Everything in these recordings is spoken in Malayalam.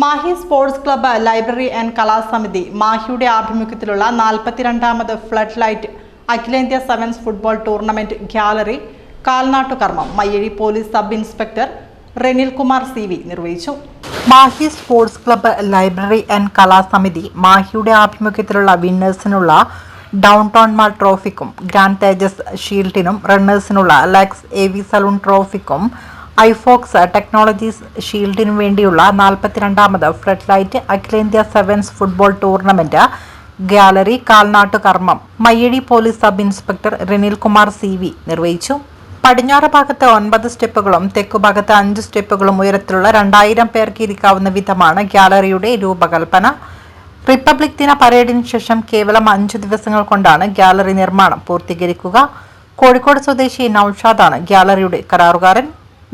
Mahe sports club library and കലാസമിതി മാഹിയുടെ ആഭിമുഖ്യത്തിലുള്ള 42ാമത് ഫ്ലഡ് ലൈറ്റ് അഖിലേന്ത്യാ സെവൻസ് ഫുട്ബോൾ ടൂർണമെന്റ് ഗ്യാലറി കാൽനാട്ടുകർമ്മം Mayyazhi police sub inspector Renil Kumar CV നിർവഹിച്ചു. Mahe sports club library and കലാസമിതി മാഹിയുടെ ആഭിമുഖ്യത്തിലുള്ള വിന്നേഴ്സിനുള്ള ഡൗൺ ടൗൺ മാൾ ട്രോഫിക്കും ഗ്രാൻഡ് തേജസ് ഷീൽഡിനും റണ്ണേഴ്സിനുള്ള ലക്സ് AV സലൂൺ ട്രോഫിക്കും ഐഫോക്സ് ടെക്നോളജീസ് ഷീൽഡിനും വേണ്ടിയുള്ള 42ാമത് ഫ്ലഡ് ലൈറ്റ് അഖിലേന്ത്യാ സെവൻസ് ഫുട്ബോൾ ടൂർണമെന്റ് ഗ്യാലറി കാൽനാട്ടുകർമ്മം Mayyazhi police sub inspector Renil Kumar CV നിർവഹിച്ചു. പടിഞ്ഞാറ് ഭാഗത്ത് 9 സ്റ്റെപ്പുകളും തെക്കുഭാഗത്ത് 5 സ്റ്റെപ്പുകളും ഉയരത്തിലുള്ള 2000 പേർക്ക് ഇരിക്കാവുന്ന വിധമാണ് ഗ്യാലറിയുടെ രൂപകൽപ്പന. റിപ്പബ്ലിക് ദിന പരേഡിന് ശേഷം കേവലം 5 ദിവസങ്ങൾ കൊണ്ടാണ് ഗ്യാലറി നിർമ്മാണം പൂർത്തീകരിക്കുക. കോഴിക്കോട് സ്വദേശി നൌഷാദാണ് ഗ്യാലറിയുടെ കരാറുകാരൻ.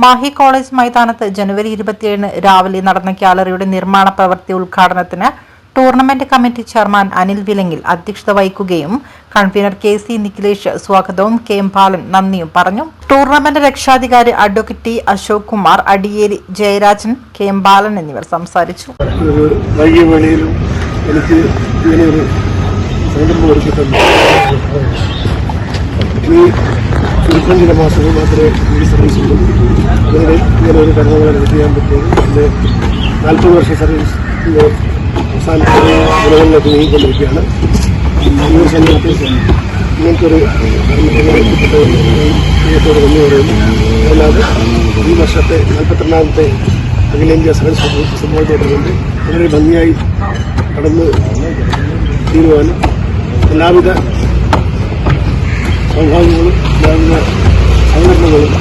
മാഹി കോളേജ് മൈതാനത്ത് ജനുവരി 27 രാവിലെ നടന്ന ഗ്യാലറിയുടെ നിർമ്മാണ പ്രവൃത്തി ഉദ്ഘാടനത്തിന് ടൂർണമെന്റ് കമ്മിറ്റി ചെയർമാൻ അനിൽ വിലങ്ങിൽ അധ്യക്ഷത വഹിക്കുകയും കൺവീനർ KC നിഖിലേഷ് സ്വാഗതവും KM ബാലൻ നന്ദിയും പറഞ്ഞു. ടൂർണമെന്റ് രക്ഷാധികാരി advocate T Ashok Kumar, Adiyeri Jayarajan, KM ബാലൻ എന്നിവർ സംസാരിച്ചു. ചുരുക്കം ചില മാസങ്ങൾ മാത്രമേ ഈ സർവീസുള്ളൂ. ഇങ്ങനെ ഒരു കടമകൾ എനിക്ക് ചെയ്യാൻ പറ്റുന്നത് എൻ്റെ 40 വർഷ സർവീസ് അവസാനത്തെ നിലകളിലേക്ക് നീങ്ങിക്കൊണ്ടിരിക്കുകയാണ്. ഈ ഒരു സമയത്ത് ഇങ്ങനത്തെ ഒരു കർമ്മത്തോട് നന്ദി പറയുന്നു. അല്ലാതെ ഈ വർഷത്തെ 42ാമത്തെ അഖിലേന്ത്യാ സെവൻസ് ഫുട്ബോൾ ടൂർണമെന്റ് വളരെ ഭംഗിയായി കടന്ന് തീരുവാനും എല്ലാവിധ സൗഭാഗ്യങ്ങളും എല്ലാവിധ സംഘടനകളും